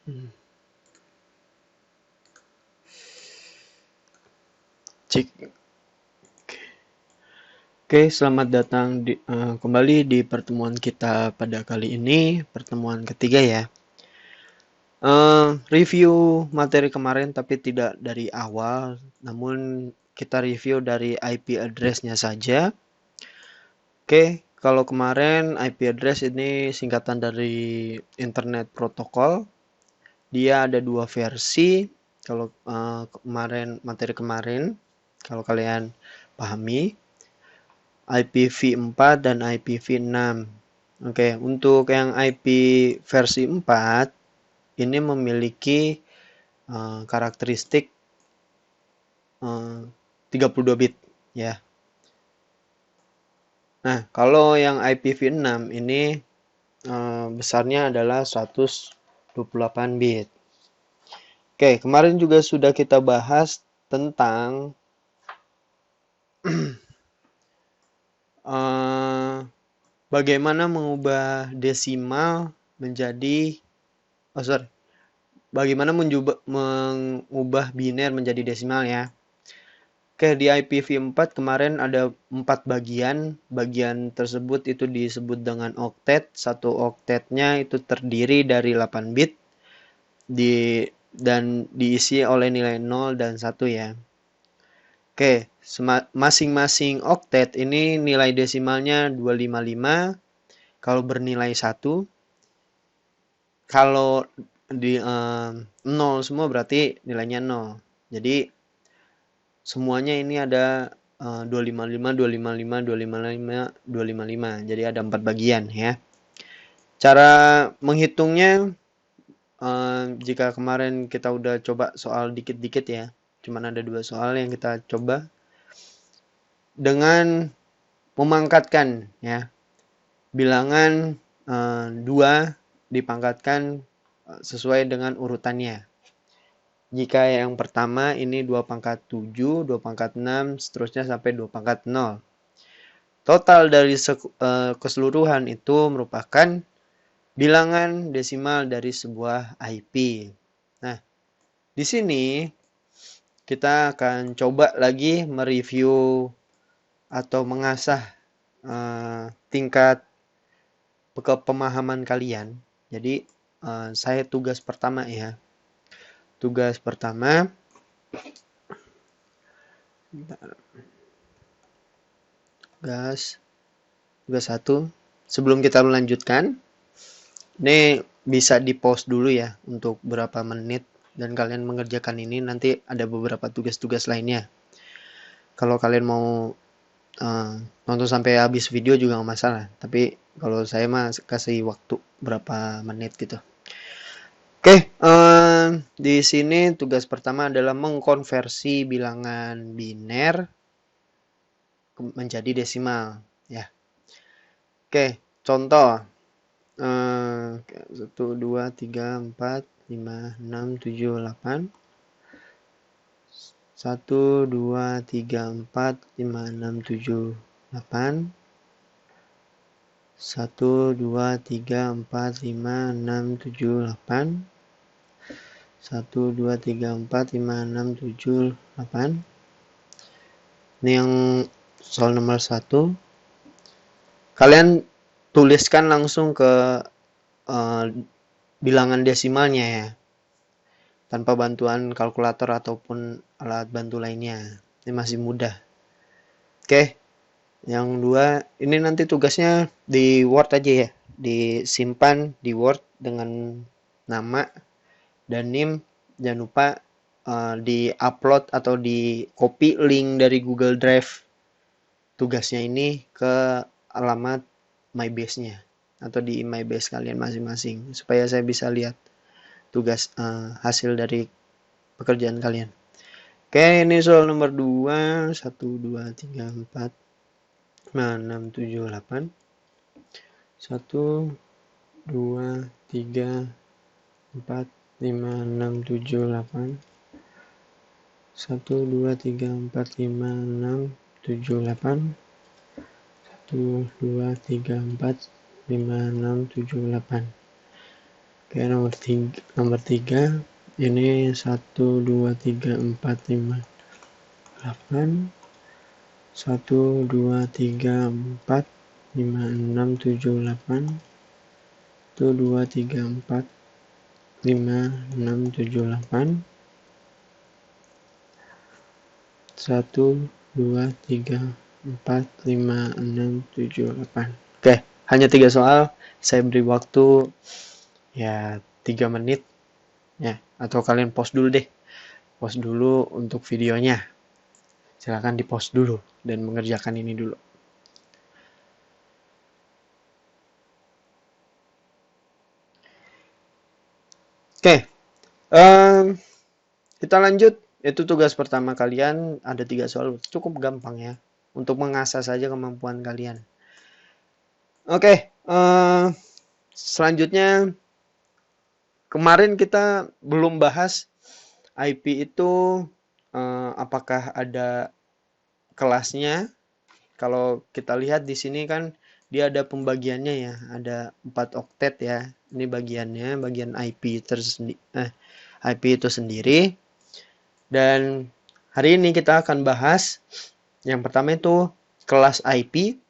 Hmm. Cek. Oke, selamat datang kembali di pertemuan kita pada kali ini, pertemuan ketiga ya. Review materi kemarin tapi tidak dari awal, namun kita review dari IP address-nya saja. Oke, kalau kemarin IP address ini singkatan dari Internet Protocol. Dia ada dua versi. Kalau materi kemarin, kalau kalian pahami, IPv4 dan IPv6. Oke, untuk yang IP versi 4 ini memiliki karakteristik 32 bit ya. Nah, kalau yang IPv6 ini besarnya adalah 128 bit. Oke, kemarin juga sudah kita bahas tentang bagaimana mengubah desimal menjadi sorry, bagaimana mengubah biner menjadi desimal ya. Oke, di IPv4 kemarin ada 4 bagian. Bagian tersebut itu disebut dengan oktet. Satu oktetnya itu terdiri dari 8 bit dan diisi oleh nilai 0 dan 1 ya. Oke, masing-masing oktet ini nilai desimalnya 255 kalau bernilai 1. Kalau di 0 semua berarti nilainya 0. Jadi semuanya ini ada 255, 255, 255, 255. Jadi ada 4 bagian ya. Cara menghitungnya jika kemarin kita udah coba soal dikit-dikit ya. Cuman ada 2 soal yang kita coba dengan memangkatkan ya. Bilangan 2 dipangkatkan sesuai dengan urutannya. Jika yang pertama ini 2 pangkat 7, 2 pangkat 6, seterusnya sampai 2 pangkat 0. Total dari keseluruhan itu merupakan bilangan desimal dari sebuah IP. Nah, di sini kita akan coba lagi mereview atau mengasah tingkat pemahaman kalian. Jadi, saya tugas pertama ya. Tugas pertama, tugas 1. Sebelum kita melanjutkan, ini bisa di-pause dulu ya untuk berapa menit dan kalian mengerjakan ini. Nanti ada beberapa tugas-tugas lainnya. Kalau kalian mau nonton sampai habis video juga nggak masalah. Tapi kalau saya mah kasih waktu berapa menit gitu. Oke, di sini tugas pertama adalah mengkonversi bilangan biner menjadi desimal ya. Oke, contoh 1, 2, 3, 4, 5, 6, 7, 8. 1, 2, 3, 4, 5, 6, 7, 8. 1, 2, 3, 4, 5, 6, 7, 8. 1, 2, 3, 4, 5, 6, 7, 8. Ini yang soal nomor 1. Kalian tuliskan langsung ke uh, bilangan desimalnya ya. Tanpa bantuan kalkulator ataupun alat bantu lainnya. Ini masih mudah. Oke. Yang 2, ini nanti tugasnya di Word aja ya. Disimpan di Word dengan nama dan NIM. Jangan lupa di-upload atau di-copy link dari Google Drive tugasnya ini ke alamat MyBase-nya atau di MyBase kalian masing-masing supaya saya bisa lihat tugas hasil dari pekerjaan kalian. Oke, ini soal nomor 2. 1, 2, 3, 4, 5, 6, 7, 8. 1, 2, 3, 4, 5, 6, 7, 8. 1, 2, 3, 4, 5, 6, 7, 8. 1, 2, 3, 4, 5, 6, 7, 8. Oke, nomor 3 ini 1 2 3 4 5 8 1 2 3 4 5 6 7 8 1 2 3 4 5 6 7 8 1 2 3 4 5 6 7 8. Oke, hanya 3 soal. Saya beri waktu ya 3 menit ya, atau kalian pause dulu deh. Pause dulu untuk videonya. Silakan di pause dulu dan mengerjakan ini dulu. Oke, kita lanjut. Itu tugas pertama kalian, ada 3 soal, cukup gampang ya, untuk mengasah saja kemampuan kalian. Oke, selanjutnya kemarin kita belum bahas IP itu apakah ada kelasnya. Kalau kita lihat di sini kan dia ada pembagiannya ya, ada 4 oktet ya. Ini bagiannya, bagian IP itu sendiri. Dan hari ini kita akan bahas yang pertama itu kelas IP.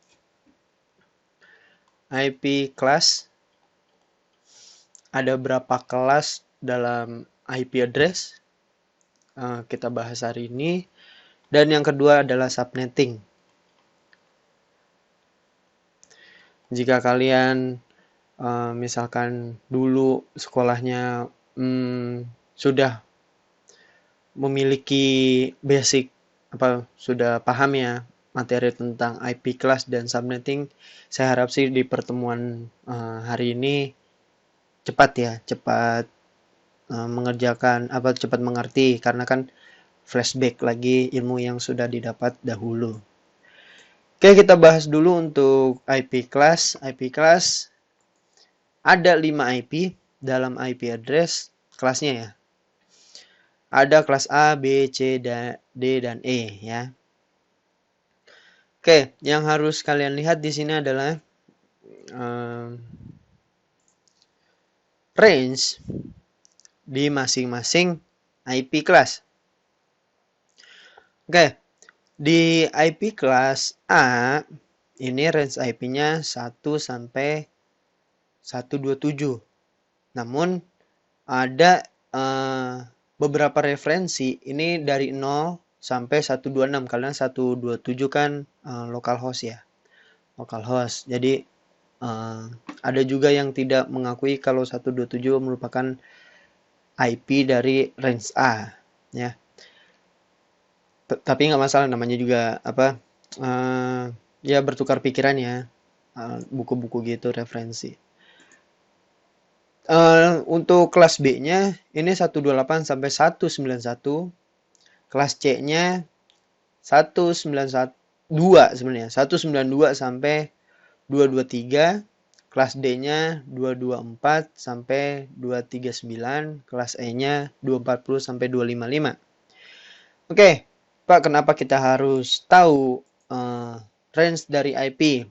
IP kelas. Ada berapa kelas dalam IP address? Kita bahas hari ini. Dan yang kedua adalah subnetting. Jika kalian misalkan dulu sekolahnya sudah memiliki basic sudah paham ya materi tentang IP class dan subnetting, saya harap sih di pertemuan hari ini cepat mengerjakan cepat mengerti, karena kan flashback lagi ilmu yang sudah didapat dahulu. Oke, kita bahas dulu untuk IP class. IP class ada 5 IP dalam IP address kelasnya ya. Ada kelas A, B, C, D, dan E ya. Oke, yang harus kalian lihat di sini adalah range di masing-masing IP class. Oke, di IP class A ini range IP-nya 1 sampai 127. Namun ada beberapa referensi ini dari 0 sampai 126, karena 127 kan localhost ya. Localhost. Jadi ada juga yang tidak mengakui kalau 127 merupakan IP dari range A ya. Tapi nggak masalah, namanya juga ya bertukar pikiran ya, buku-buku gitu referensi. Untuk kelas B-nya ini 128 sampai 191. Kelas C-nya 192 sebenarnya. 192 sampai 223. Kelas D-nya 224 sampai 239. Kelas E-nya 240 sampai 255. Oke, Pak, kenapa kita harus tahu range dari IP?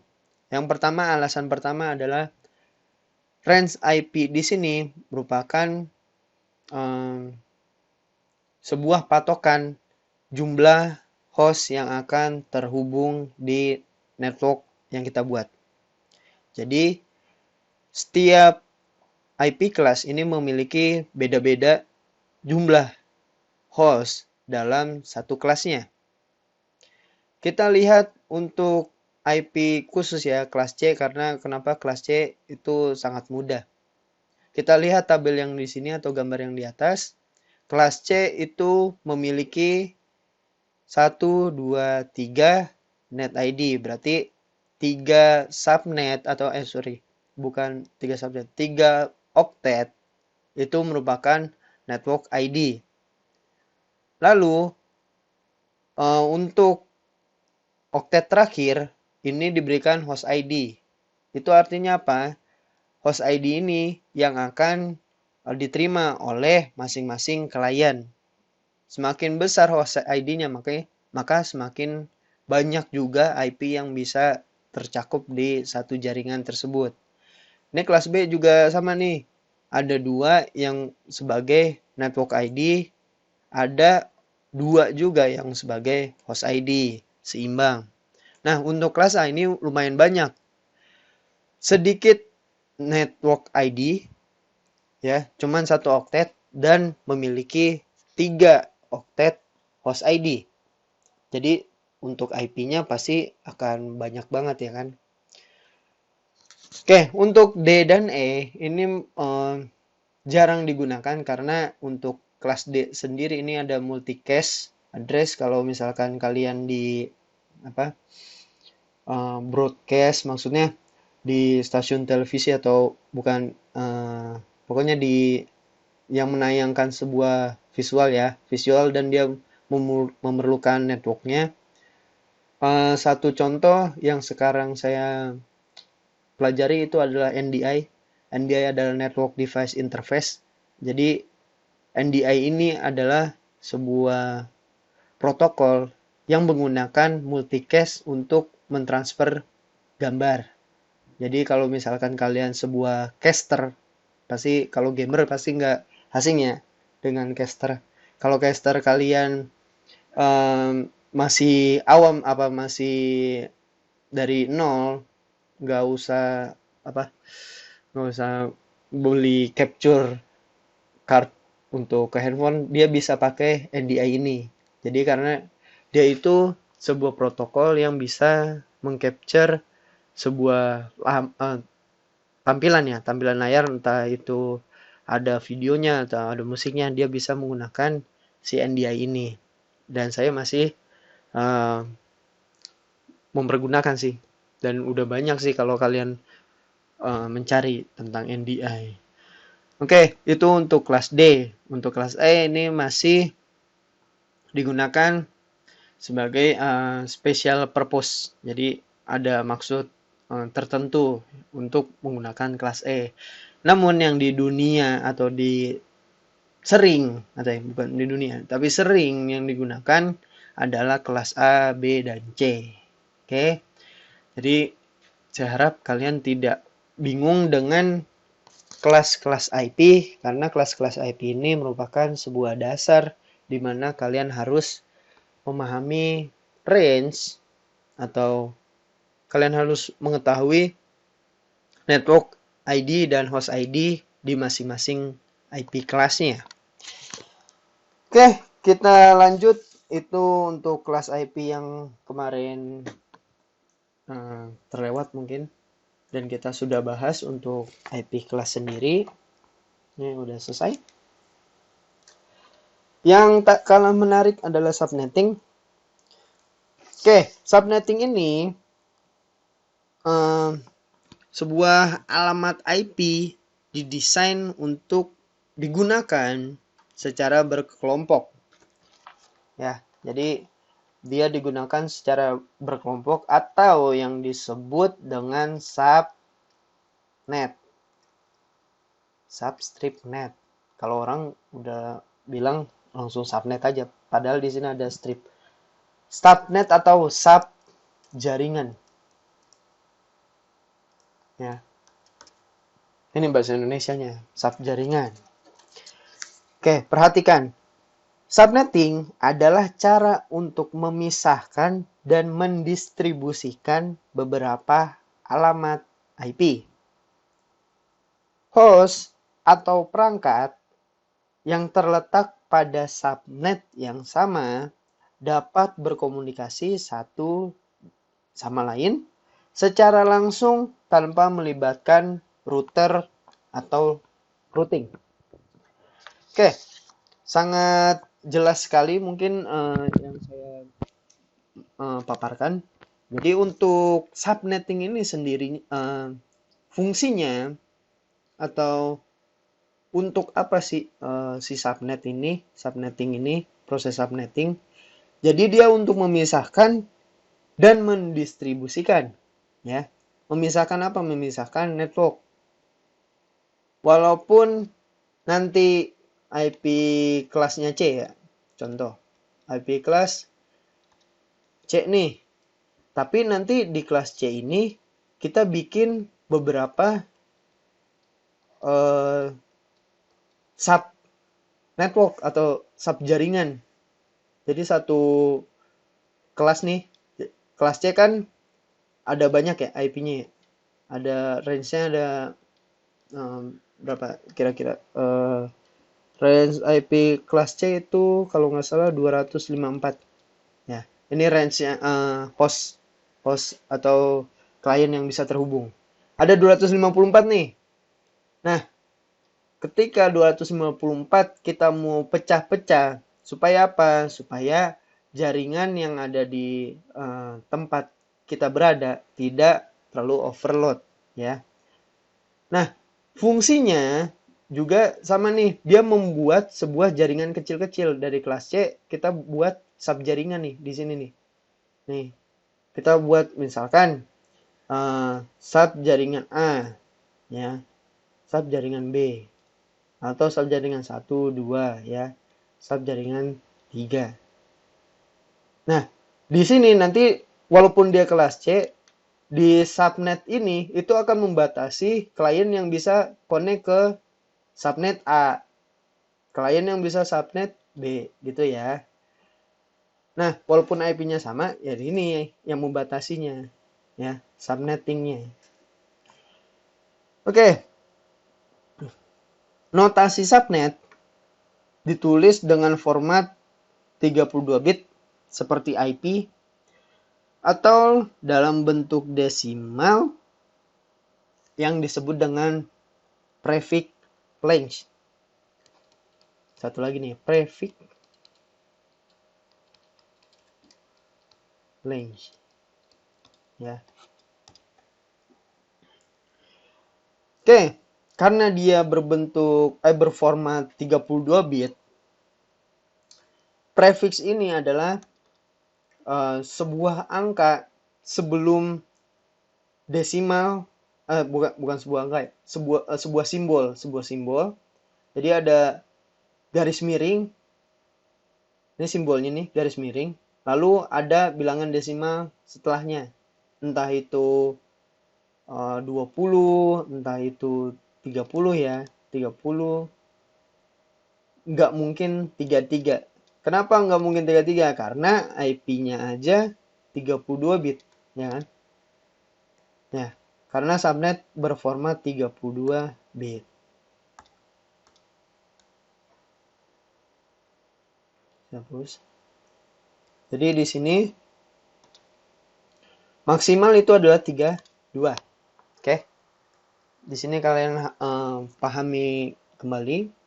Yang pertama, alasan pertama adalah range IP di sini merupakan sebuah patokan jumlah host yang akan terhubung di network yang kita buat. Jadi, setiap IP class ini memiliki beda-beda jumlah host dalam satu kelasnya. Kita lihat untuk IP khusus ya, kelas C, karena kenapa kelas C itu sangat mudah. Kita lihat tabel yang di sini atau gambar yang di atas. Kelas C itu memiliki 1, 2, 3 net ID. Berarti 3 subnet atau bukan 3 subnet, 3 oktet itu merupakan network ID. Lalu untuk oktet terakhir ini diberikan host ID. Itu artinya apa? Host ID ini yang akan diterima oleh masing-masing klien. Semakin besar host ID-nya, maka semakin banyak juga IP yang bisa tercakup di satu jaringan tersebut. Ini kelas B juga sama nih. ada 2 yang sebagai network ID, ada 2 juga yang sebagai host ID, seimbang. Nah, untuk kelas A ini lumayan banyak. Sedikit network ID, ya, cuman 1 oktet dan memiliki 3 oktet host ID. Jadi untuk IP-nya pasti akan banyak banget ya kan. Oke, untuk D dan E ini jarang digunakan karena untuk kelas D sendiri ini ada multicast address. Kalau misalkan kalian di broadcast, maksudnya di stasiun televisi atau bukan, pokoknya di yang menayangkan sebuah visual dan dia memerlukan networknya. Satu contoh yang sekarang saya pelajari itu adalah NDI. NDI adalah Network Device Interface. Jadi NDI ini adalah sebuah protokol yang menggunakan multicast untuk mentransfer gambar. Jadi kalau misalkan kalian sebuah caster, pasti kalau gamer pasti nggak asing ya dengan caster. Kalau caster kalian masih awam masih dari nol, nggak usah nggak usah beli capture card untuk ke handphone, dia bisa pakai NDI ini. Jadi karena dia itu sebuah protokol yang bisa mengcapture sebuah tampilan layar, entah itu ada videonya atau ada musiknya, dia bisa menggunakan si NDI ini. Dan saya masih mempergunakan sih, dan udah banyak sih kalau kalian mencari tentang NDI. Oke, itu untuk kelas D. Untuk kelas E ini masih digunakan sebagai special purpose. Jadi ada maksud tertentu untuk menggunakan kelas E. Namun yang di dunia atau bukan di dunia, tapi sering yang digunakan adalah kelas A, B, dan C. Oke. Jadi saya harap kalian tidak bingung dengan kelas-kelas IP, karena kelas-kelas IP ini merupakan sebuah dasar di mana kalian harus memahami range atau kalian harus mengetahui network ID dan host ID di masing-masing IP kelasnya. Oke, kita lanjut. Itu untuk kelas IP yang kemarin terlewat mungkin, dan kita sudah bahas untuk IP kelas sendiri. Ini udah selesai. Yang tak kalah menarik adalah subnetting. Oke, subnetting ini sebuah alamat IP didesain untuk digunakan secara berkelompok. Ya, jadi dia digunakan secara berkelompok atau yang disebut dengan subnet. Substrip net. Kalau orang udah bilang langsung subnet aja, padahal di sini ada strip. Subnet atau sub jaringan. Ya. Ini bahasa Indonesianya, sub jaringan. Oke, perhatikan. Subnetting adalah cara untuk memisahkan dan mendistribusikan beberapa alamat IP. Host atau perangkat yang terletak pada subnet yang sama dapat berkomunikasi satu sama lain secara langsung tanpa melibatkan router atau routing. Oke, sangat jelas sekali mungkin yang saya paparkan. Jadi untuk subnetting ini sendiri fungsinya atau untuk apa sih si subnetting ini, proses subnetting. Jadi dia untuk memisahkan dan mendistribusikan, ya. Memisahkan apa? Memisahkan network. Walaupun nanti IP kelasnya C ya, contoh IP kelas C nih, tapi nanti di kelas C ini kita bikin beberapa sub network atau sub jaringan. Jadi satu kelas nih, kelas C kan ada banyak ya IP-nya ya. Ada range-nya ada berapa kira-kira? Range IP kelas C itu kalau nggak salah 254. Ya, ini range-nya host atau klien yang bisa terhubung. Ada 254 nih. Nah, ketika 254 kita mau pecah-pecah, supaya apa? Supaya jaringan yang ada di tempat kita berada tidak terlalu overload, ya. Nah, fungsinya juga sama nih, dia membuat sebuah jaringan kecil-kecil dari kelas C, kita buat sub jaringan nih di sini nih. Nih, kita buat misalkan sub jaringan A, ya, sub jaringan B, atau sub jaringan 1, 2, ya, sub jaringan 3. Nah, di sini nanti walaupun dia kelas C, di subnet ini itu akan membatasi klien yang bisa connect ke subnet A, klien yang bisa subnet B, gitu ya. Nah, walaupun IP-nya sama, ya ini yang membatasinya, ya, subnettingnya. Oke, notasi subnet ditulis dengan format 32 bit seperti IP atau dalam bentuk desimal yang disebut dengan prefix length. Satu lagi nih, prefix length. Ya. Oke, karena dia berformat 32 bit, prefix ini adalah sebuah angka sebelum desimal, bukan sebuah angka ya, sebuah simbol. Jadi ada garis miring, ini simbolnya nih, garis miring, lalu ada bilangan desimal setelahnya, entah itu 20, entah itu 30 ya, 30, nggak mungkin 33. Kenapa nggak mungkin 33? Karena IP-nya aja 32 bit, ya kan? Ya, karena subnet berformat 32 bit. Hapus. Jadi di sini maksimal itu adalah 32. Oke. Di sini kalian pahami kembali.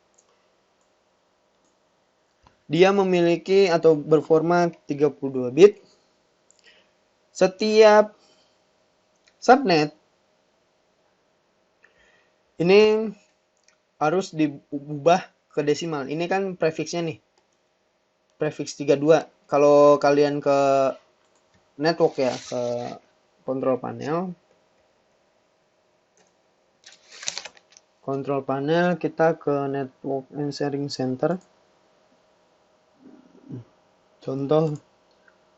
Dia memiliki atau berformat 32 bit. Setiap subnet ini harus diubah ke desimal. Ini kan prefixnya nih. Prefix 32. Kalau kalian ke network ya, ke control panel. Control panel kita ke network and sharing center. Contoh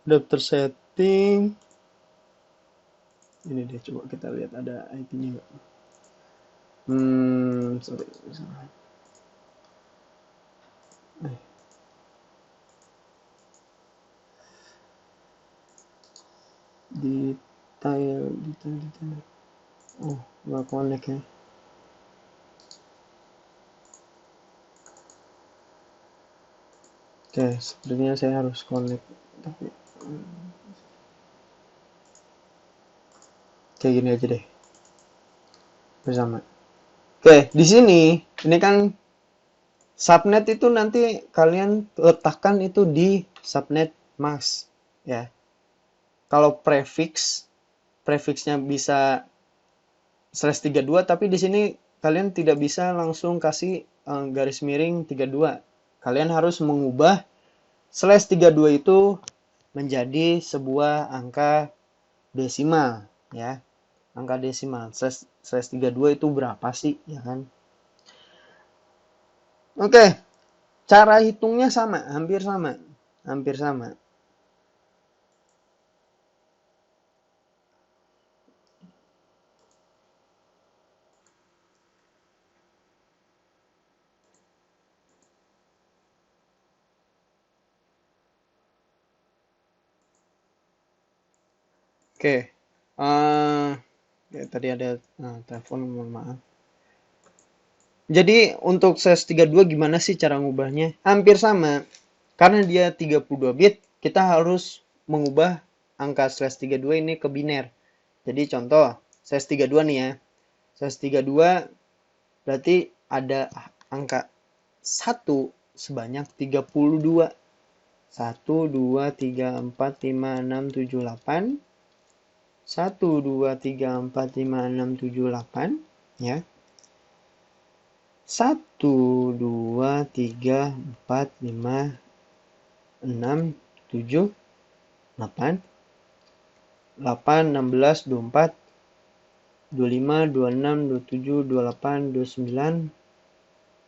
adapter setting. Ini deh, coba kita lihat ada IP-nya nggak. Sorry. Detail. Oh, nggak connect ya. Oke, sebenarnya saya harus connect, tapi kayak gini aja deh. Bersama. Oke, di sini ini kan subnet itu nanti kalian letakkan itu di subnet mask, ya. Kalau prefixnya bisa /32, tapi di sini kalian tidak bisa langsung kasih garis miring 32. Kalian harus mengubah /32 itu menjadi sebuah angka desimal, ya. Angka desimal. /32 itu berapa sih, ya kan? Oke, cara hitungnya sama, hampir sama. Hampir sama. Oke. Ya, tadi ada telepon, mohon maaf. Jadi untuk slash32 gimana sih cara ngubahnya? Hampir sama. Karena dia 32 bit, kita harus mengubah angka slash32 ini ke biner. Jadi contoh, slash32 nih ya. Slash32 berarti ada angka 1 sebanyak 32. 1, 2, 3, 4, 5, 6, 7, 8. 1, 2, 3, 4, 5, 6, 7, 8. Ya. 1, 2, 3, 4, 5, 6, 7, 8. 8, 16, 24, 25, 26, 27, 28, 29,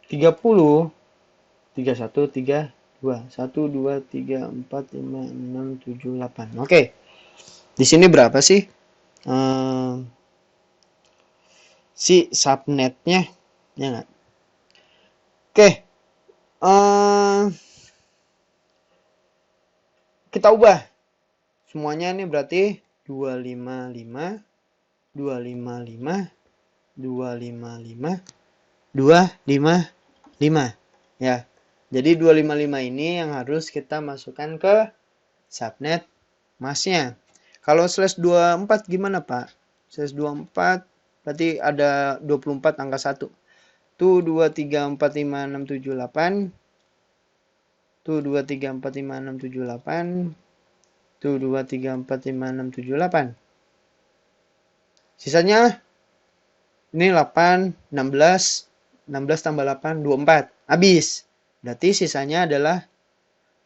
30, 31, 32. 1, 2, 3, 4, 5, 6, 7, 8. Oke. Di sini berapa sih si subnetnya? Ya nggak? Oke. Kita ubah. Semuanya ini berarti 255, 255, 255, 255. Ya. Jadi 255 ini yang harus kita masukkan ke subnet masnya. Kalau slash 24 gimana, Pak? Slash 24 berarti ada 24 angka 1. Tuh 2, 3, 4, 5, 6, 7, 8. Tuh 2, 3, 4, 5, 6, 7, 8. Tuh 2, 3, 4, 5, 6, 7, 8. Sisanya ini 8, 16. 16 tambah 8, 24. Habis. Berarti sisanya adalah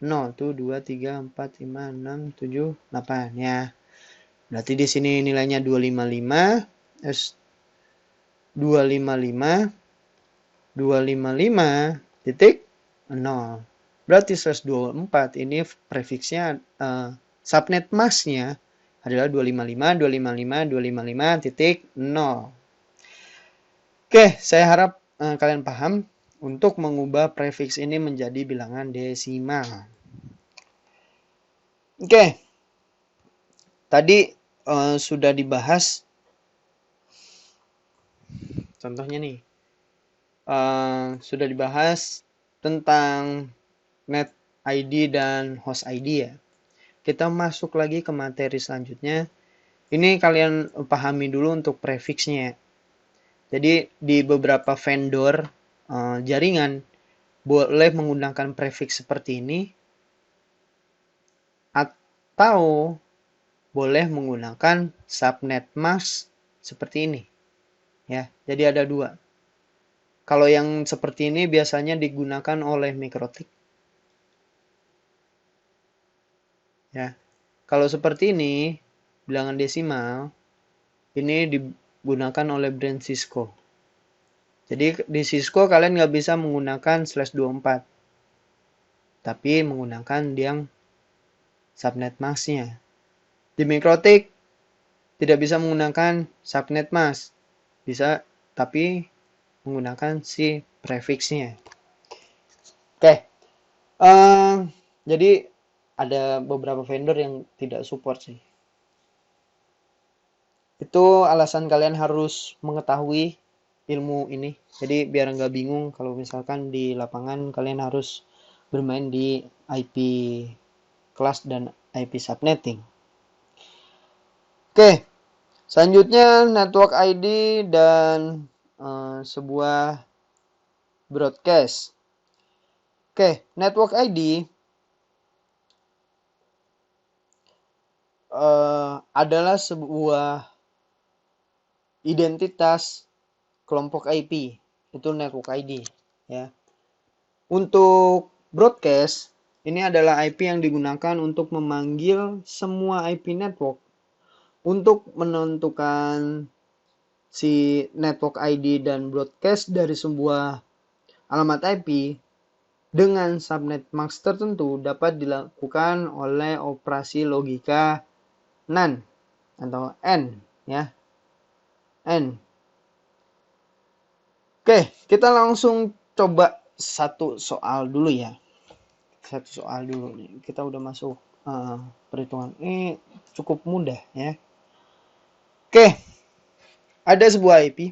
0. Tuh 2, 3, 4, 5, 6, 7, 8. Ya. Berarti di sini nilainya 255. 255. 255 titik 0. Berarti slash 24 ini prefixnya subnet masknya adalah 255, 255, 255 titik 0. Oke, saya harap kalian paham untuk mengubah prefix ini menjadi bilangan desimal. Oke, tadi sudah dibahas contohnya nih. Sudah dibahas tentang net ID dan host ID ya. Kita masuk lagi ke materi selanjutnya. Ini kalian pahami dulu untuk prefixnya. Jadi di beberapa vendor jaringan boleh menggunakan prefix seperti ini atau boleh menggunakan subnet mask seperti ini. Ya, jadi ada dua. Kalau yang seperti ini biasanya digunakan oleh Mikrotik. Ya. Kalau seperti ini, bilangan desimal, ini digunakan oleh brand Cisco. Jadi di Cisco kalian nggak bisa menggunakan slash 24. Tapi menggunakan yang subnet masknya. Di Mikrotik tidak bisa menggunakan subnet mask. Bisa, tapi menggunakan si prefixnya. Oke. Jadi ada beberapa vendor yang tidak support sih. Itu alasan kalian harus mengetahui ilmu ini. Jadi biar nggak bingung kalau misalkan di lapangan kalian harus bermain di IP kelas dan IP subnetting. Oke, selanjutnya network ID dan sebuah broadcast. Oke, network ID adalah sebuah identitas kelompok IP, itu network ID ya. Untuk broadcast ini adalah IP yang digunakan untuk memanggil semua IP network untuk menentukan si network ID dan broadcast dari sebuah alamat IP dengan subnet mask tertentu dapat dilakukan oleh operasi logika NAND atau N ya. N. Oke, kita langsung coba satu soal dulu ya. Satu soal dulu nih. Kita udah masuk perhitungan. Ini cukup mudah ya. Oke, ada sebuah IP.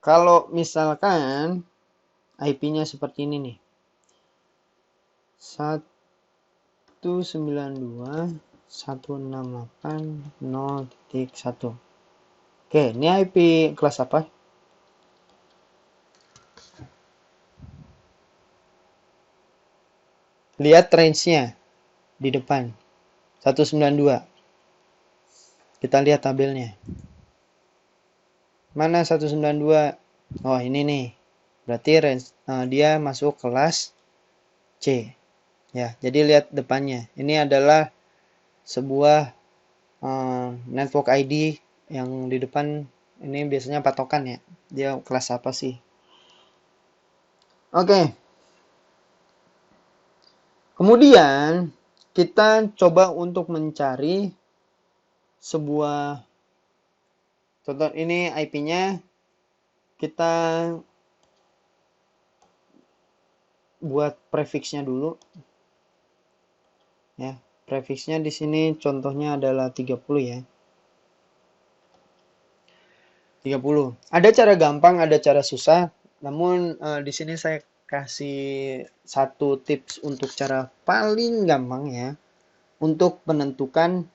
Kalau misalkan IP-nya seperti ini nih. 192.168.0.1. Oke, ini IP kelas apa? Lihat range-nya di depan. 192. Kita lihat tabelnya. Mana 192? Oh, ini nih. Berarti range dia masuk kelas C. Ya, jadi lihat depannya. Ini adalah sebuah network ID yang di depan ini biasanya patokan ya. Dia kelas apa sih? Oke. Kemudian kita coba untuk mencari sebuah contoh ini IP-nya kita buat prefixnya dulu. Ya, prefixnya di sini contohnya adalah 30 ya. 30. Ada cara gampang, ada cara susah. Namun di sini saya kasih satu tips untuk cara paling gampang ya. Untuk menentukan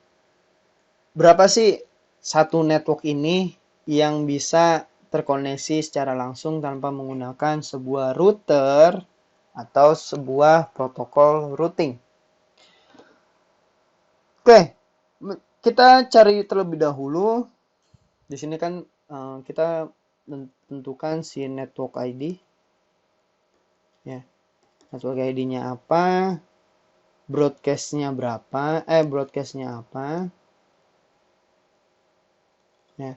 berapa sih satu network ini yang bisa terkoneksi secara langsung tanpa menggunakan sebuah router atau sebuah protokol routing. Oke, kita cari terlebih dahulu. Di sini kan kita tentukan si network ID. Ya, network ID-nya apa? Broadcast-nya berapa? Broadcast-nya apa? Ya,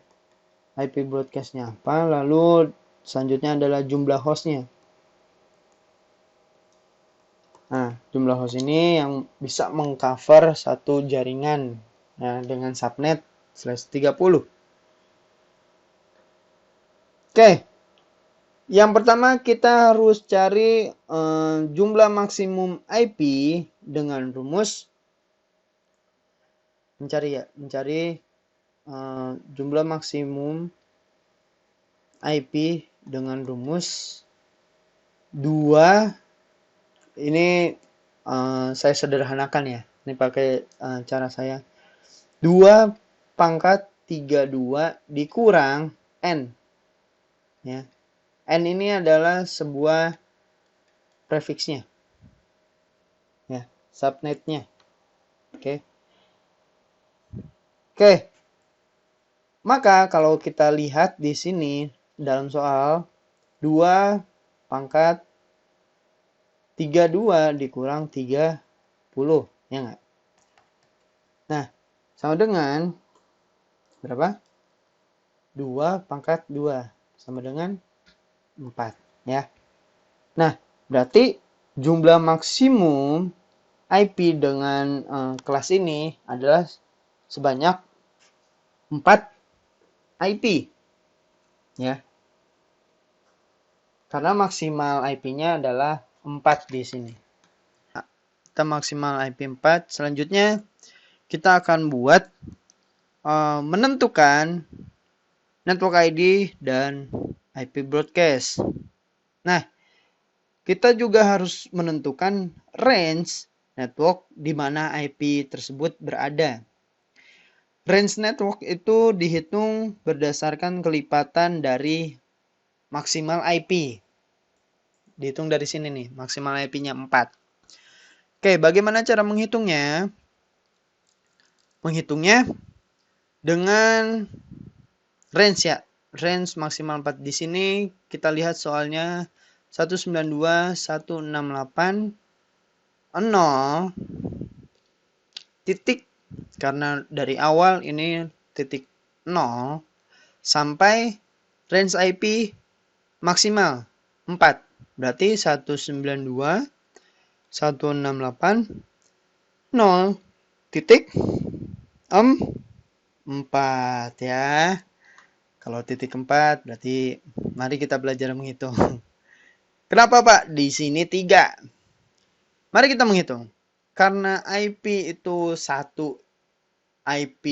IP broadcast-nya apa? Lalu selanjutnya adalah jumlah host-nya. Nah, jumlah host ini yang bisa mengcover satu jaringan ya, dengan subnet /30. Oke, yang pertama kita harus cari jumlah maksimum IP dengan rumus mencari jumlah maksimum IP dengan rumus 2. Ini saya sederhanakan ya. Ini pakai cara saya. 2 pangkat 32 dikurang N. Ya. N ini adalah sebuah prefixnya. Ya, subnetnya. Oke. Oke. Maka kalau kita lihat di sini dalam soal 2 pangkat 32 dikurang 30, ya enggak? Nah, sama dengan berapa? 2 pangkat 2 sama dengan 4, ya. Nah, berarti jumlah maksimum IP dengan kelas ini adalah sebanyak 4 IP, ya. Karena maksimal IP-nya adalah 4 di sini. Nah, kita maksimal IP 4. Selanjutnya kita akan buat menentukan network ID dan IP broadcast. Nah, kita juga harus menentukan range network di mana IP tersebut berada. Range network itu dihitung berdasarkan kelipatan dari maksimal IP. Dihitung dari sini nih, maksimal IP-nya 4. Oke, bagaimana cara menghitungnya? Menghitungnya dengan range ya. Range maksimal 4 di sini kita lihat soalnya 192.168.0 titik, karena dari awal ini titik 0 sampai range IP maksimal 4. Berarti 192.168.0 titik 4 ya. Kalau titik 4 berarti mari kita belajar menghitung. Kenapa Pak? Di sini 3. Mari kita menghitung. Karena IP itu satu IP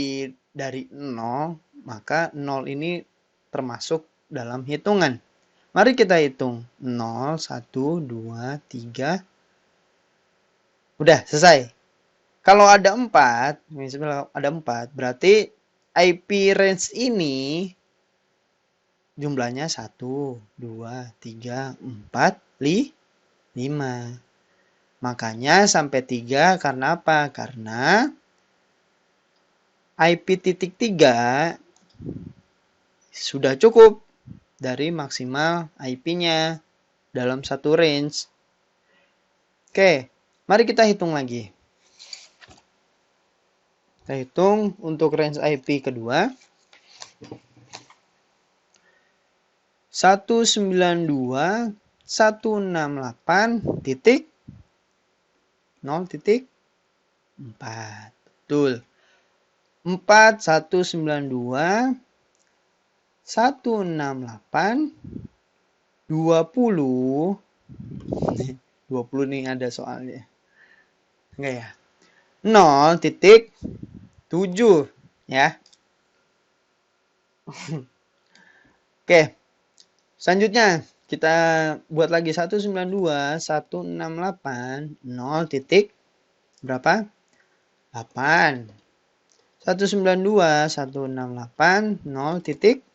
dari 0, maka 0 ini termasuk dalam hitungan. Mari kita hitung. 0, 1, 2, 3. Udah, selesai. Kalau ada 4, misalnya ada 4, berarti IP range ini jumlahnya 1, 2, 3, 4, 5. Makanya sampai 3 karena apa? Karena IP titik 3 sudah cukup dari maksimal IP-nya dalam satu range. Oke, mari kita hitung lagi. Kita hitung untuk range IP kedua. 192.168.0.4. Betul. 4.192.168.20. 20 nih ada soalnya. Enggak ya? 0.7 ya. Oke. Selanjutnya kita buat lagi 192.168.0 titik berapa? 8. 192.168.0 titik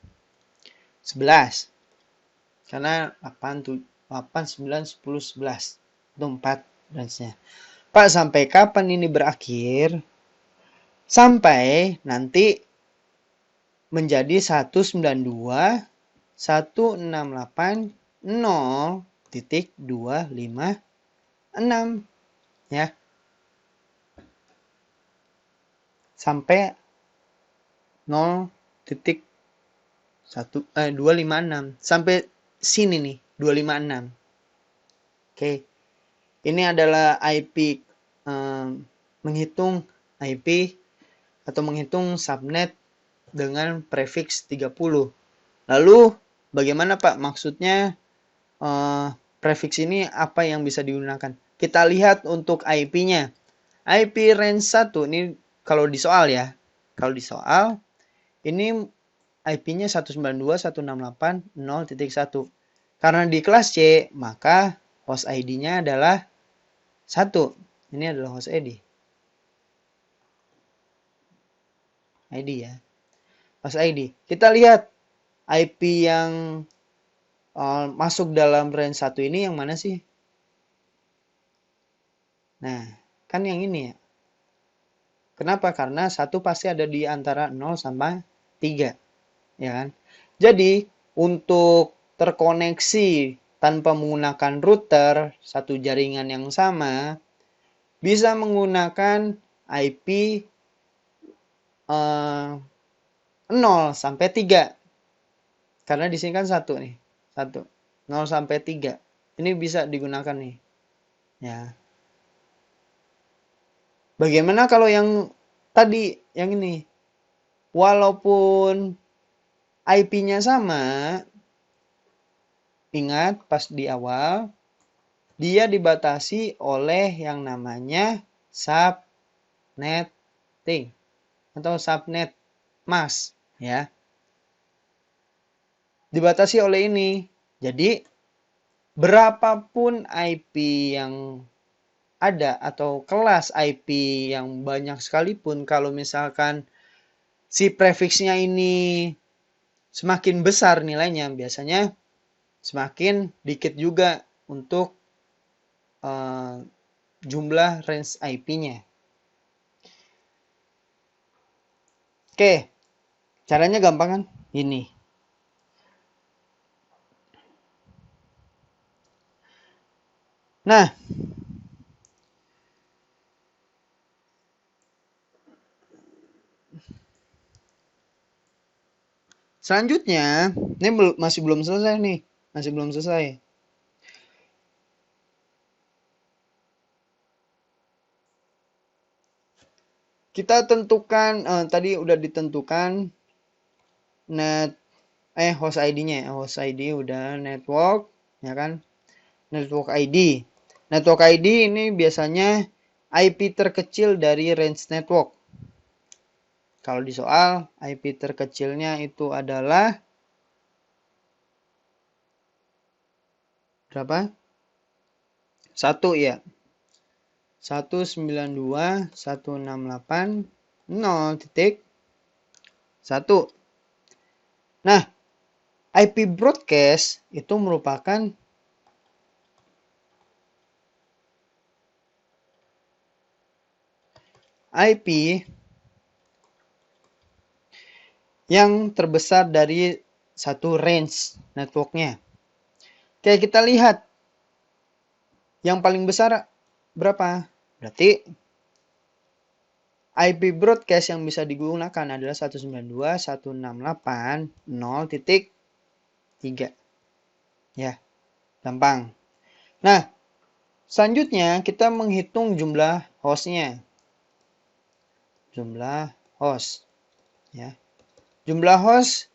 11. Karena 8, 9, 10, 11. Itu 4 range-nya. Pak, sampai kapan ini berakhir? Sampai nanti menjadi 192.168.0.256 ya. Sampai 0.256 sampai sini nih 256. Oke. Ini adalah IP menghitung IP atau menghitung subnet dengan prefix 30. Lalu bagaimana Pak maksudnya prefix ini apa yang bisa digunakan? Kita lihat untuk IP-nya. IP range 1 ini kalau di soal ya. Kalau di soal ini IP-nya 192.168.0.1. Karena di kelas C, maka host ID-nya adalah 1. Ini adalah host ID. ID ya. Host ID. Kita lihat IP yang masuk dalam range 1 ini yang mana sih? Nah, kan yang ini ya. Kenapa? Karena 1 pasti ada di antara 0 sama 3. Ya kan? Jadi, untuk terkoneksi tanpa menggunakan router satu jaringan yang sama, bisa menggunakan IP 0 sampai 3. Karena di sini kan 1 nih. 1. 0 sampai 3. Ini bisa digunakan nih. Ya. Bagaimana kalau yang tadi, yang ini? Walaupun IP-nya sama, ingat pas di awal, dia dibatasi oleh yang namanya subnetting atau subnet mask ya. Dibatasi oleh ini. Jadi berapapun IP yang ada atau kelas IP yang banyak sekalipun, kalau misalkan si prefixnya ini semakin besar nilainya, biasanya semakin dikit juga untuk jumlah range IP-nya. Oke, caranya gampang kan? Ini. Nah, selanjutnya, ini masih belum selesai nih. Masih belum selesai. Kita tentukan, tadi udah ditentukan host ID-nya. Host ID udah network, ya kan? Network ID. Network ID ini biasanya IP terkecil dari range network. Kalau di soal, IP terkecilnya itu adalah berapa? 1 ya. 192.168.0.1. Nah, IP broadcast itu merupakan IP yang terbesar dari satu range networknya. Oke, kita lihat yang paling besar berapa? Berarti IP broadcast yang bisa digunakan adalah 192.168.0.3. Ya, gampang. Nah, selanjutnya kita menghitung jumlah hostnya. Jumlah host. Ya. Jumlah host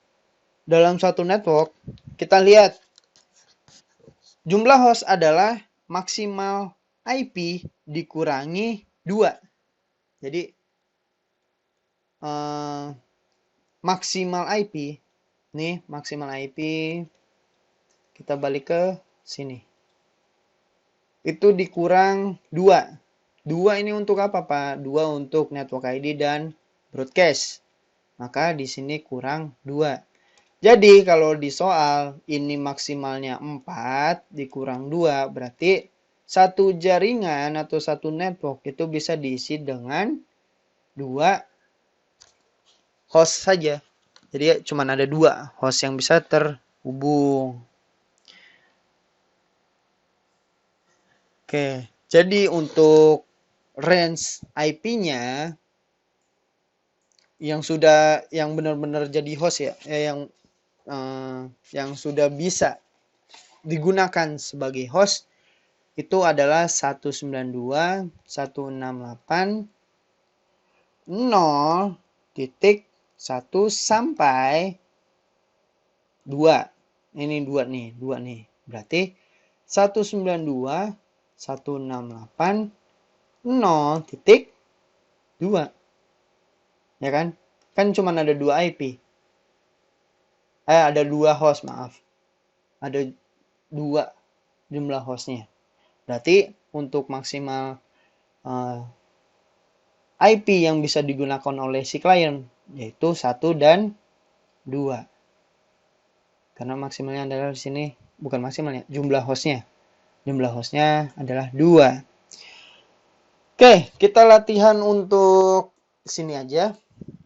dalam suatu network, kita lihat jumlah host adalah maksimal IP dikurangi 2. Jadi maksimal IP, nih maksimal IP, kita balik ke sini. Itu dikurang 2. 2 ini untuk apa, Pak? 2 untuk network ID dan broadcast. Maka di sini kurang 2. Jadi kalau di soal ini maksimalnya 4 dikurang 2, berarti satu jaringan atau satu network itu bisa diisi dengan 2 host saja. Jadi cuma ada 2 host yang bisa terhubung. Oke, jadi untuk range IP-nya yang benar-benar jadi host ya, yang sudah bisa digunakan sebagai host itu adalah 192.168.0.1 sampai 2. Ini 2 nih. Berarti 192.168.0.2. Ya kan? Kan cuma ada 2 IP. Ada 2 host, maaf. Ada 2 jumlah hostnya. Berarti untuk maksimal IP yang bisa digunakan oleh si klien yaitu 1 dan 2. Karena maksimalnya adalah di sini, bukan maksimalnya, jumlah hostnya. Jumlah hostnya adalah 2. Oke, kita latihan untuk sini aja.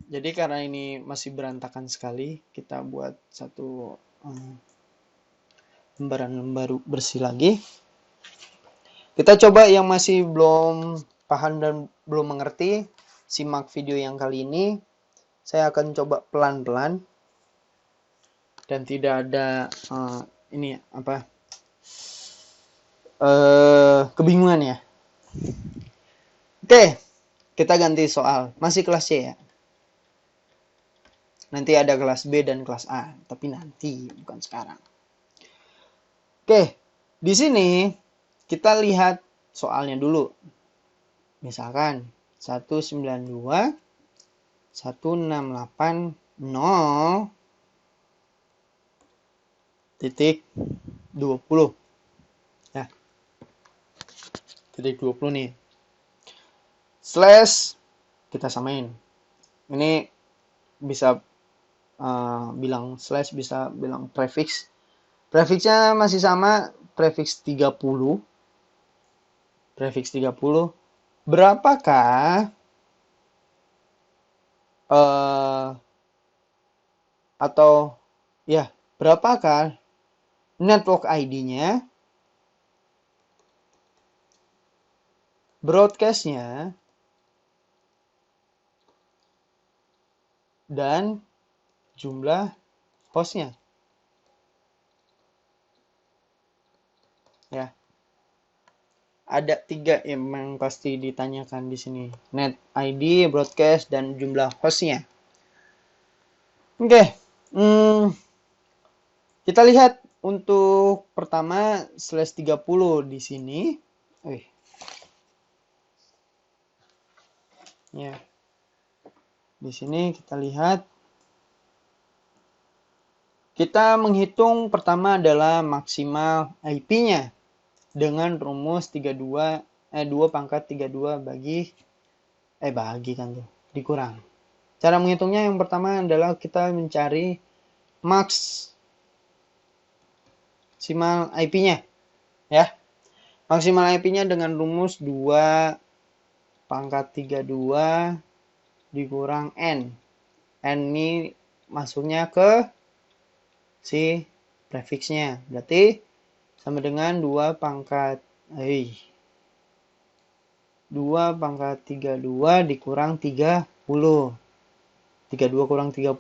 Jadi karena ini masih berantakan sekali, kita buat satu lembaran baru bersih lagi. Kita coba yang masih belum paham dan belum mengerti, simak video yang kali ini. Saya akan coba pelan-pelan dan tidak ada kebingungan ya. Oke, kita ganti soal. Masih kelas C ya. Nanti ada kelas B dan kelas A, tapi nanti, bukan sekarang. Oke, di sini kita lihat soalnya dulu. Misalkan 192.168.0.20 ya. Titik 20 nih. Slash kita samain. Ini bisa bilang slash, bisa bilang prefix. Prefixnya masih sama, prefix 30. Prefix 30. Berapakah berapakah network ID-nya, broadcast-nya, dan jumlah hostnya. Ya. Ada 3 yang pasti ditanyakan di sini. Net ID, broadcast, dan jumlah hostnya. Oke. Kita lihat untuk pertama slash 30 di sini Ya. Di sini kita lihat, kita menghitung pertama adalah maksimal IP-nya dengan rumus 2 pangkat 32 bagi kan tuh, dikurang. Cara menghitungnya yang pertama adalah kita mencari maksimal IP-nya, ya. Maksimal IP-nya dengan rumus 2 pangkat 32 dikurang N. N ini masuknya ke si prefiksnya. Berarti sama dengan 2 pangkat 32 dikurang 30. 32 kurang 30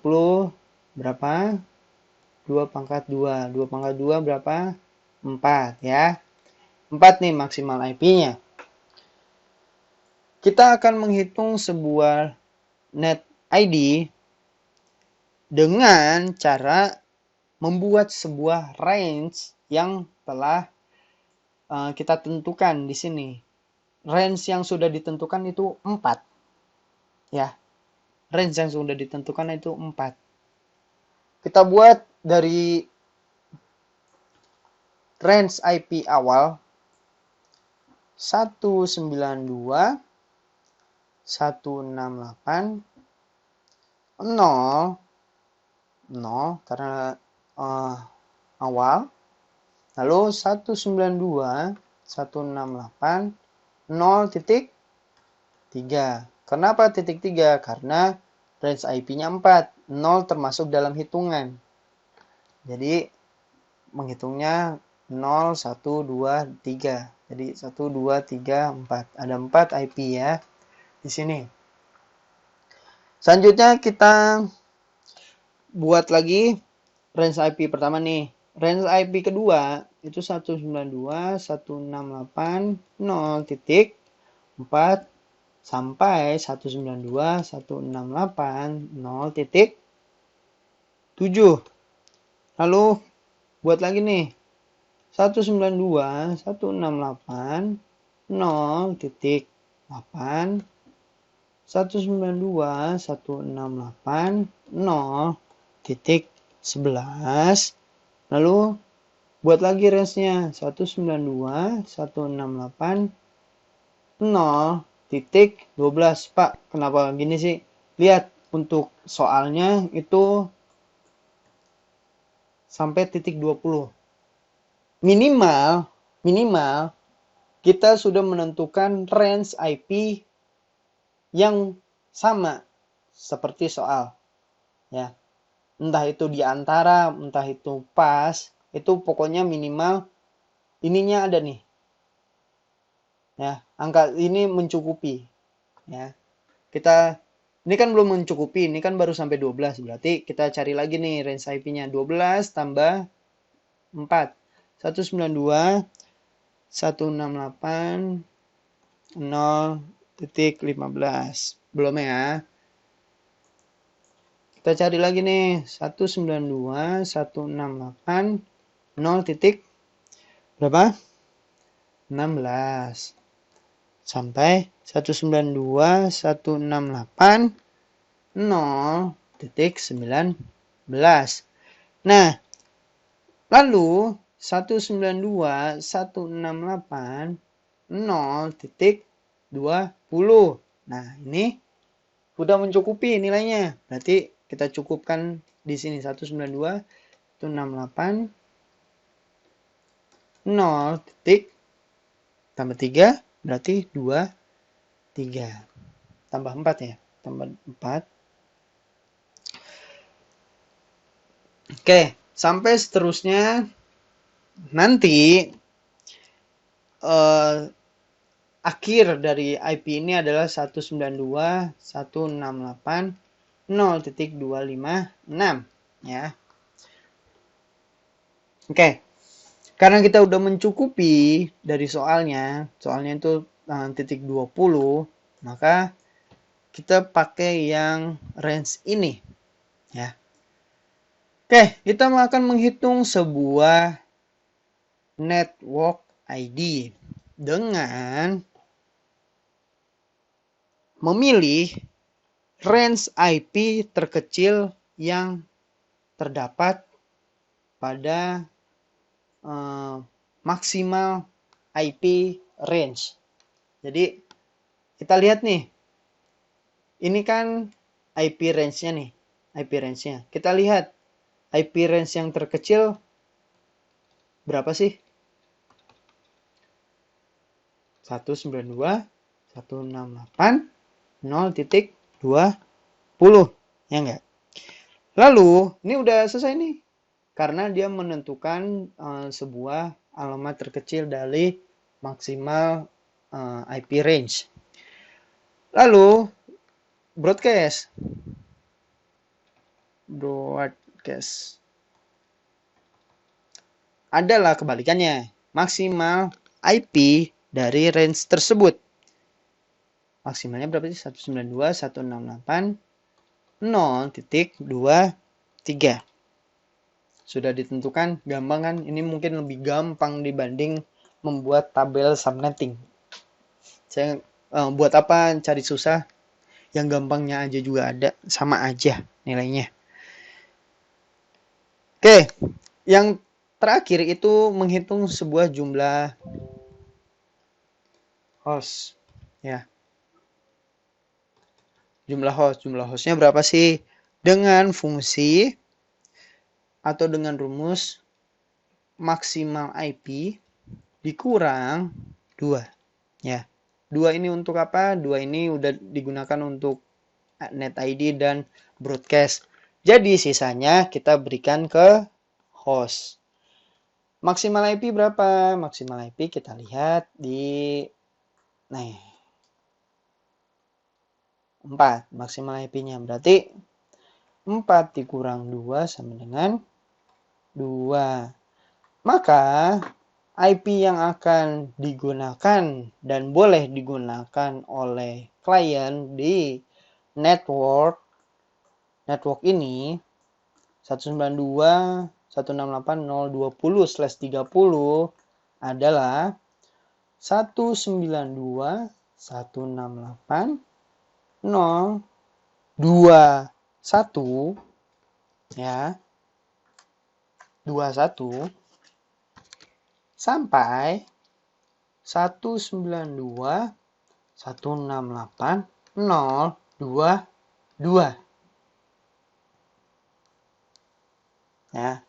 berapa? 2 pangkat 2. 2 pangkat 2 berapa? 4 ya. 4 nih maksimal IP-nya. Kita akan menghitung sebuah net ID dengan cara membuat sebuah range yang telah kita tentukan di sini. Range yang sudah ditentukan itu 4. Ya. Range yang sudah ditentukan itu 4. Kita buat dari range IP awal 192 168 0 karena awal, lalu 192 168 0.3. Kenapa titik 3? Karena range IP-nya 4, 0 termasuk dalam hitungan. Jadi menghitungnya 0, 1, 2, 3. Jadi 1, 2, 3, 4. Ada 4 IP ya di sini. Selanjutnya kita buat lagi range IP pertama nih. Range IP kedua itu 192 168 0.4 sampai 192 168 0.7. Lalu buat lagi nih 192 168 0.8 192 168 0.11. Lalu buat lagi range-nya 192 168 0.12. Pak, kenapa gini sih? Lihat untuk soalnya itu sampai titik 20. Minimal kita sudah menentukan range IP yang sama seperti soal. Ya. Entah itu di antara, entah itu pas, itu pokoknya minimal ininya ada nih. Ya, angka ini mencukupi. Ya. Ini kan belum mencukupi, ini kan baru sampai 12. Berarti kita cari lagi nih range IP-nya 12 tambah 4. 192 168 0.15. Belum ya. Kita cari lagi nih 192 168 0. Berapa? 16 sampai 192 168 0.19. Nah, lalu 192 168 0.20. Nah, ini sudah mencukupi nilainya. Berarti kita cukupkan di sini 192 168 0 titik tambah 3 berarti 2 3 tambah 4 ya, tambah 4. Oke, sampai seterusnya nanti akhir dari IP ini adalah 192 168 0.256 ya. Oke. Karena kita udah mencukupi dari soalnya itu titik 20, maka kita pakai yang range ini ya. Oke, kita akan menghitung sebuah network ID. dengan memilih range IP terkecil yang terdapat pada maksimal IP range. Jadi kita lihat nih, ini kan IP range-nya nih, IP range-nya. Kita lihat IP range yang terkecil berapa sih? 192.168.0.20, ya enggak? Lalu, ini udah selesai nih. Karena dia menentukan sebuah alamat terkecil dari maksimal IP range. Lalu, broadcast adalah kebalikannya, maksimal IP dari range tersebut. Maksimalnya berapa sih? 192.168.0.23. Sudah ditentukan, gampang kan? Ini mungkin lebih gampang dibanding membuat tabel subnetting. Saya buat apa cari susah? Yang gampangnya aja juga ada, sama aja nilainya. Oke, yang terakhir itu menghitung sebuah jumlah host, ya. Jumlah hostnya berapa sih? Dengan fungsi atau dengan rumus maksimal IP dikurang 2, ya. 2 ini untuk apa? 2 ini udah digunakan untuk NetID dan broadcast. Jadi sisanya kita berikan ke host. Maksimal IP berapa? Maksimal IP kita lihat di 4. Maksimal IP-nya berarti 4 dikurang 2 sama dengan 2. Maka IP yang akan digunakan dan boleh digunakan oleh klien di network ini 192.168.0.20/30 adalah 192.168.0.21, ya, 21 sampai 192.168.0.22. Ya.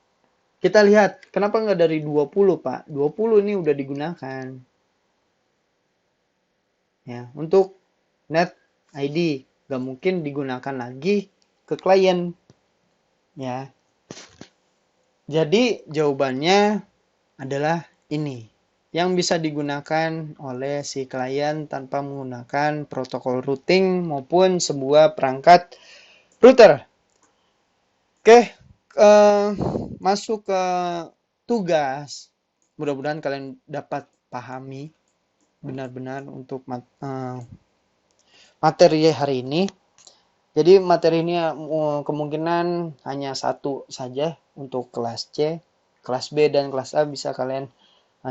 Kita lihat, kenapa nggak dari 20, Pak? 20 ini udah digunakan. Ya, untuk NetID nggak mungkin digunakan lagi ke klien. Ya. Jadi jawabannya adalah ini, yang bisa digunakan oleh si klien tanpa menggunakan protokol routing maupun sebuah perangkat router. Oke, masuk ke tugas. Mudah-mudahan kalian dapat pahami benar-benar untuk materi hari ini. Jadi materi ini kemungkinan hanya satu saja untuk kelas C. Kelas B dan kelas A bisa kalian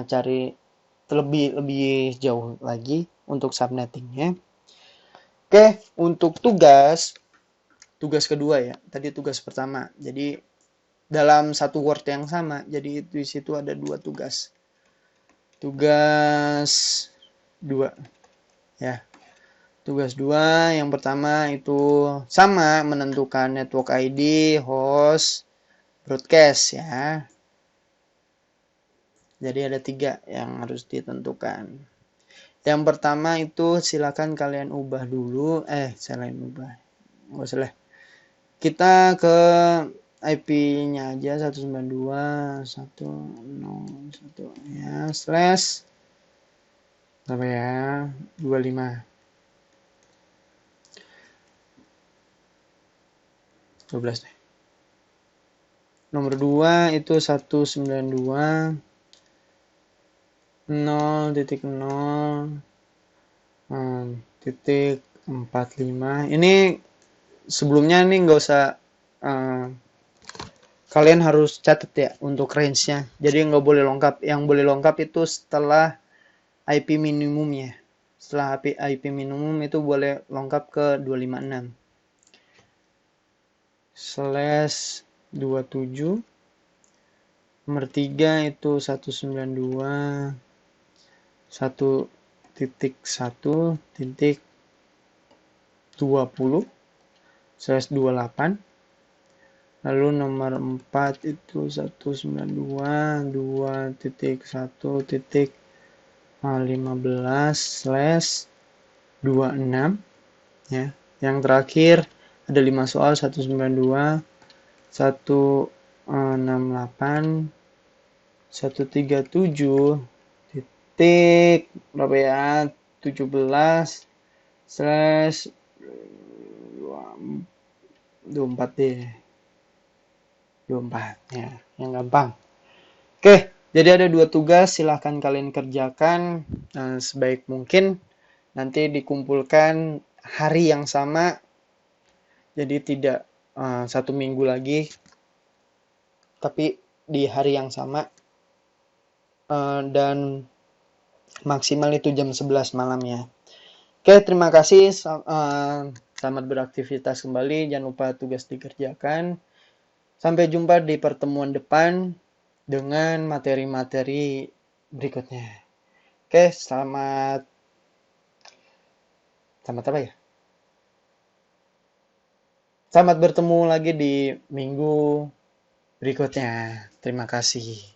cari lebih jauh lagi untuk subnettingnya. Oke, untuk tugas kedua ya. Tadi tugas pertama. Jadi dalam satu word yang sama. Jadi di situ ada 2 tugas. Tugas 2. Ya. Tugas 2 yang pertama itu sama, menentukan network ID, host, broadcast, ya. Jadi ada 3 yang harus ditentukan. Yang pertama itu silakan kalian ubah dulu. Selain ubah. Nggak usah lah. Kita ke IP-nya aja 192.101 ya, slash berapa ya? 25. 12 deh. Nomor 2 itu 192.0.0.45. Ini sebelumnya nih nggak usah kalian harus catat ya untuk range-nya. Jadi nggak boleh lengkap. Yang boleh lengkap itu setelah IP minimumnya. Setelah IP minimum itu boleh lengkap ke 256 /27. Nomor 3 itu 192 1.1.20/28. Lalu nomor 4 itu 192.2.15/26 ya. Yang terakhir ada 5 soal 192 168 137 titik berapa ya 17/24 deh 24 ya yang gampang. Oke, jadi ada 2 tugas, silahkan kalian kerjakan sebaik mungkin, nanti dikumpulkan hari yang sama, jadi tidak 1 minggu lagi, tapi di hari yang sama, dan maksimal itu jam 11 malam ya. Oke, terima kasih, selamat beraktivitas kembali, jangan lupa tugas dikerjakan. Sampai jumpa di pertemuan depan dengan materi-materi berikutnya. Oke, selamat apa ya? Selamat bertemu lagi di minggu berikutnya. Terima kasih.